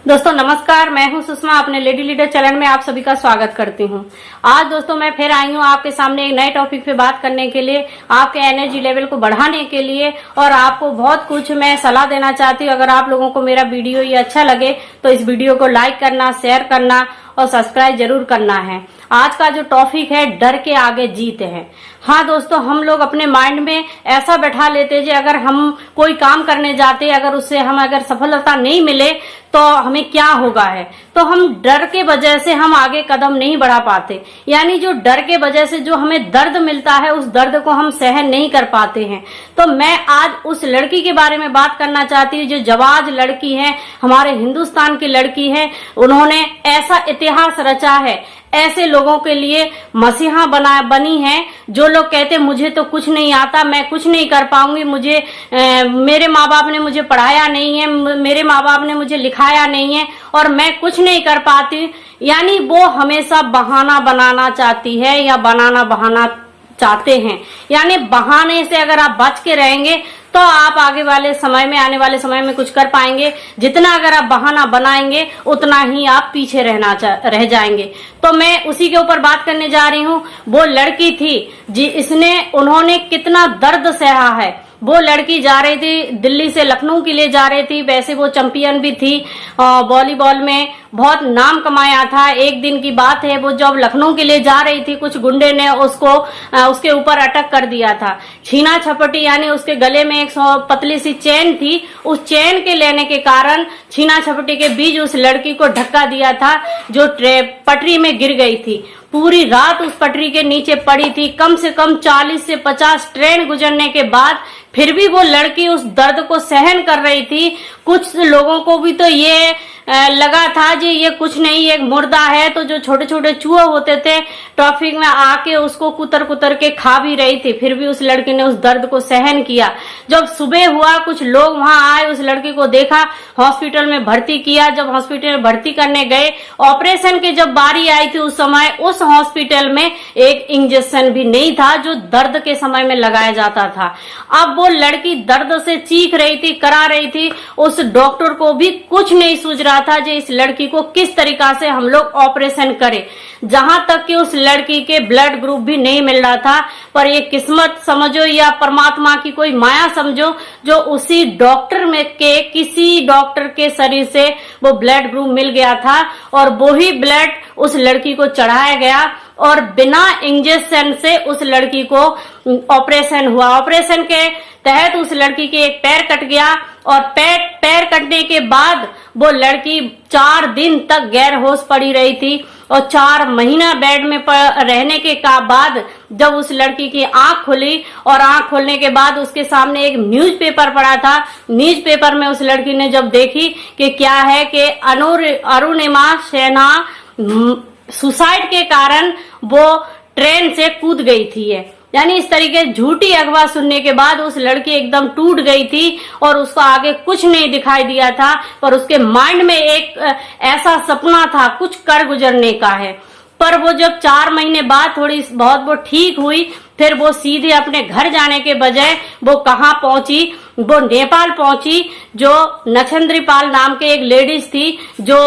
दोस्तों नमस्कार, मैं हूं सुषमा। अपने लेडी लीडर चैनल में आप सभी का स्वागत करती हूं। आज दोस्तों मैं फिर आई हूं आपके सामने एक नए टॉपिक पे बात करने के लिए, आपके एनर्जी लेवल को बढ़ाने के लिए, और आपको बहुत कुछ मैं सलाह देना चाहती हूं। अगर आप लोगों को मेरा वीडियो ये अच्छा लगे तो इस वीडियो को लाइक करना, शेयर करना और सब्सक्राइब जरूर करना है। आज का जो टॉपिक है, डर के आगे जीत है। हाँ दोस्तों, हम लोग अपने माइंड में ऐसा बैठा लेते हैं, अगर हम कोई काम करने जाते, अगर उससे हम अगर सफलता नहीं मिले तो हमें क्या होगा है, तो हम डर के वजह से हम आगे कदम नहीं बढ़ा पाते। यानी जो डर के वजह से जो हमें दर्द मिलता है, उस दर्द को हम सहन नहीं कर पाते हैं। तो मैं आज उस लड़की के बारे में बात करना चाहती हूँ जो जाबाज लड़की है, हमारे हिंदुस्तान की लड़की है। उन्होंने ऐसा इतिहास रचा है, ऐसे लोगों के लिए मसीहा बनी है। जो लोग कहते मुझे तो कुछ नहीं आता, मैं कुछ नहीं कर पाऊंगी, मुझे मेरे माँ बाप ने मुझे पढ़ाया नहीं है, मेरे माँ बाप ने मुझे लिखाया नहीं है और मैं कुछ नहीं कर पाती, यानी वो हमेशा बहाना बनाना चाहती है या बहाना चाहते हैं। यानी बहाने से अगर आप बच के रहेंगे तो आप आने वाले समय में कुछ कर पाएंगे। जितना अगर आप बहाना बनाएंगे उतना ही आप पीछे रह जाएंगे। तो मैं उसी के ऊपर बात करने जा रही हूँ। वो लड़की थी उन्होंने कितना दर्द सहा है। वो लड़की जा रही थी दिल्ली से लखनऊ के लिए जा रही थी। वैसे वो चैंपियन भी थी, वॉलीबॉल में बहुत नाम कमाया था। एक दिन की बात है, वो जब लखनऊ के लिए जा रही थी, कुछ गुंडे ने उसके ऊपर अटक कर दिया था। छीना छपटी, यानी उसके गले में एक पतली सी चेन थी। उस चेन के लेने के कारण छीना छपटी के बीच उस लड़की को धक्का दिया था, जो पटरी में गिर गई थी। पूरी रात उस पटरी के नीचे पड़ी थी। कम से कम 40 से 50 ट्रेन गुजरने के बाद फिर भी वो लड़की उस दर्द को सहन कर रही थी। कुछ लोगों को भी तो ये लगा था जी ये कुछ नहीं, एक मुर्दा है। तो जो छोटे छोटे चूहे होते थे ट्रैफिक में आके उसको कुतर कुतर के खा भी रही थी। फिर भी उस लड़की ने उस दर्द को सहन किया। जब सुबह हुआ, कुछ लोग वहां आए, उस लड़की को देखा, हॉस्पिटल में भर्ती किया। जब हॉस्पिटल में भर्ती करने गए, ऑपरेशन की जब बारी आई थी, उस समय उस हॉस्पिटल में एक इंजेक्शन भी नहीं था जो दर्द के समय में लगाया जाता था। अब वो लड़की दर्द से चीख रही थी, करा रही थी। उस डॉक्टर को भी कुछ नहीं सूझ रहा था जो इस लड़की को किस तरीका से हम लोग ऑपरेशन करें। जहां तक कि उस लड़की के ब्लड ग्रुप भी नहीं मिल रहा था। पर ये किस्मत समझो या परमात्मा की कोई माया समझो, जो उसी डॉक्टर में के किसी डॉक्टर के शरीर से वो ब्लड ग्रुप मिल गया था और वही ब्लड उस लड़की को चढ़ाया गया और बिना इंजेक्शन से उस लड़की को ऑपरेशन हुआ। ऑपरेशन के तहत उस लड़की के एक पैर कट गया और पैर कटने के बाद वो लड़की 4 दिन तक गैर होश पड़ी रही थी और 4 महीना बेड में रहने के बाद जब उस लड़की की आंख खुली और आंख खोलने के बाद उसके सामने एक न्यूज़पेपर पड़ा था। न्यूज़पेपर में उस लड़की ने जब देखी कि क्या है कि अरुणिमा सिन्हा सुसाइड के कारण वो ट्रेन से कूद गई थी। यानी इस तरीके झूठी अफवाह सुनने के बाद उस लड़की एकदम टूट गई थी और उसको आगे कुछ नहीं दिखाई दिया था। पर उसके माइंड में एक ऐसा सपना था कुछ कर गुजरने का है। पर वो जब 4 महीने बाद थोड़ी बहुत वो ठीक हुई, फिर वो सीधे अपने घर जाने के बजाय वो कहाँ पहुंची, वो नेपाल पहुंची। जो नछेंद्री पाल नाम के एक लेडीज थी जो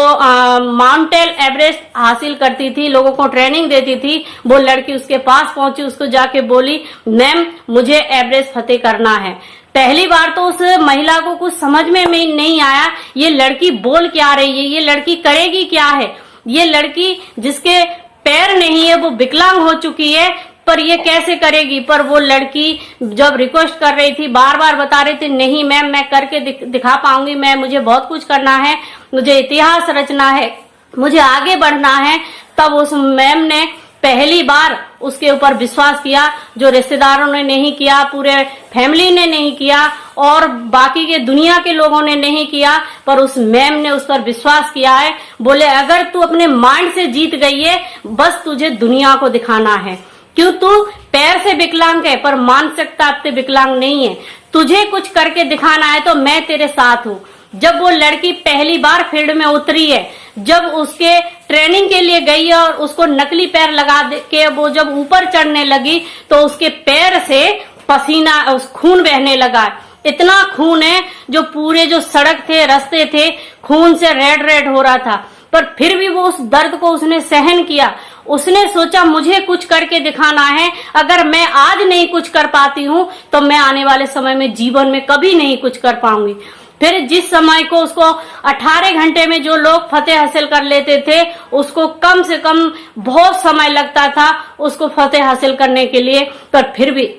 माउंटेन एवरेस्ट हासिल करती थी, लोगों को ट्रेनिंग देती थी। वो लड़की उसके पास पहुंची, उसको जाके बोली, मैम मुझे एवरेस्ट फतेह करना है। पहली बार तो उस महिला को कुछ समझ में नहीं आया, ये लड़की बोल क्या रही है, ये लड़की करेगी क्या है। ये लड़की जिसके पैर नहीं है, वो विकलांग हो चुकी है, पर ये कैसे करेगी। पर वो लड़की जब रिक्वेस्ट कर रही थी, बार बार बता रही थी, नहीं मैम मैं करके दिखा पाऊंगी, मुझे बहुत कुछ करना है, मुझे इतिहास रचना है, मुझे आगे बढ़ना है। तब उस मैम ने पहली बार उसके ऊपर विश्वास किया, जो रिश्तेदारों ने नहीं किया, पूरे फैमिली ने नहीं किया और बाकी के दुनिया के लोगों ने नहीं किया, पर उस मैम ने उस पर विश्वास किया है। बोले अगर तू अपने माइंड से जीत गई है, बस तुझे दुनिया को दिखाना है। क्यों, तू पैर से विकलांग है पर मानसिकता से विकलांग नहीं है। तुझे कुछ करके दिखाना है तो मैं तेरे साथ हूँ। जब वो लड़की पहली बार फील्ड में उतरी है, जब उसके ट्रेनिंग के लिए गई है और उसको नकली पैर लगा के वो जब ऊपर चढ़ने लगी तो उसके पैर से खून बहने लगा। इतना खून है जो पूरे जो सड़क थे, रास्ते थे, खून से रेड रेड हो रहा था, पर फिर भी वो उस दर्द को उसने सहन किया। उसने सोचा मुझे कुछ करके दिखाना है, अगर मैं आज नहीं कुछ कर पाती हूँ तो मैं आने वाले समय में जीवन में कभी नहीं कुछ कर पाऊंगी। फिर जिस समय को उसको 18 घंटे में जो लोग फतेह हासिल कर लेते थे, उसको कम से कम बहुत समय लगता था उसको फतेह हासिल करने के लिए, पर फिर भी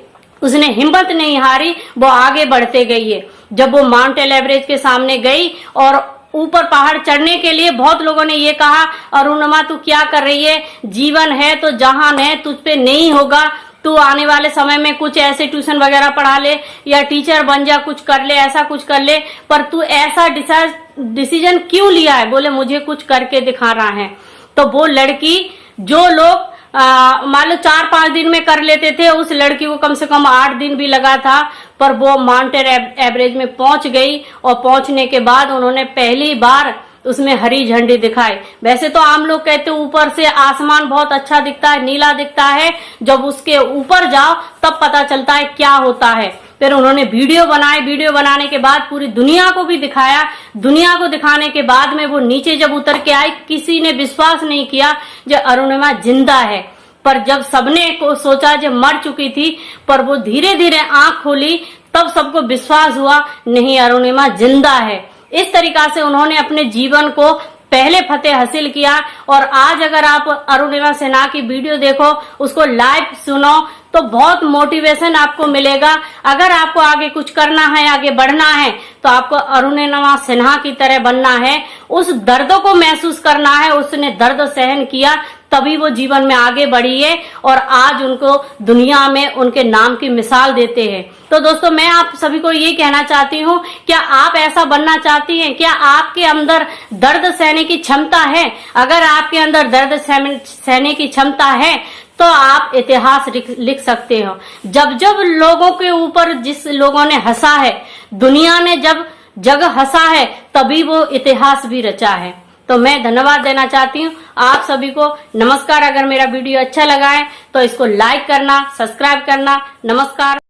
उसने हिम्मत नहीं हारी, वो आगे बढ़ते गई है। जब वो माउंट एवरेस्ट के सामने गई और ऊपर पहाड़ चढ़ने के लिए बहुत लोगों ने ये कहा, अरुणिमा तू क्या कर रही है, जीवन है तो जहान है, तुझ पे नहीं होगा, तू आने वाले समय में कुछ ऐसे ट्यूशन वगैरह पढ़ा ले या टीचर बन जा, कुछ कर ले, ऐसा कुछ कर ले, पर तू ऐसा डिसीजन क्यों लिया है? बोले मुझे कुछ करके दिखा रहा है। तो वो लड़की जो लोग मान लो 4-5 दिन में कर लेते थे, उस लड़की को कम से कम 8 दिन भी लगा था, पर वो माउंट एवरेस्ट में पहुंच गई। और पहुंचने के बाद उन्होंने पहली बार उसमें हरी झंडी दिखाई। वैसे तो आम लोग कहते हैं ऊपर से आसमान बहुत अच्छा दिखता है, नीला दिखता है, जब उसके ऊपर जाओ तब पता चलता है क्या होता है। फिर उन्होंने वीडियो बनाए, वीडियो बनाने के बाद पूरी दुनिया को भी दिखाया। दुनिया को दिखाने के बाद में वो नीचे जब उतर के आई, किसी ने विश्वास नहीं किया जो अरुणिमा जिंदा है। पर जब सबने को सोचा जो मर चुकी थी, पर वो धीरे धीरे आंख खोली, तब सबको विश्वास हुआ नहीं अरुणिमा जिंदा है। इस तरीका से उन्होंने अपने जीवन को पहले फतेह हासिल किया। और आज अगर आप अरुणिमा सिन्हा की वीडियो देखो, उसको लाइव सुनो, तो बहुत मोटिवेशन आपको मिलेगा। अगर आपको आगे कुछ करना है, आगे बढ़ना है, तो आपको अरुणिमा सिन्हा की तरह बनना है। उस दर्द को महसूस करना है, उसने दर्द सहन किया, तभी वो जीवन में आगे बढ़ी है और आज उनको दुनिया में उनके नाम की मिसाल देते हैं। तो दोस्तों, मैं आप सभी को ये कहना चाहती हूँ, क्या आप ऐसा बनना चाहती हैं? क्या आपके अंदर दर्द सहने की क्षमता है? अगर आपके अंदर दर्द सहने की क्षमता है तो आप इतिहास लिख सकते हो। जब जब लोगों के ऊपर जिस लोगों ने हंसा है, दुनिया ने जब जगह हंसा है, तभी वो इतिहास भी रचा है। तो मैं धन्यवाद देना चाहती हूँ आप सभी को। नमस्कार। अगर मेरा वीडियो अच्छा लगा है तो इसको लाइक करना, सब्सक्राइब करना। नमस्कार।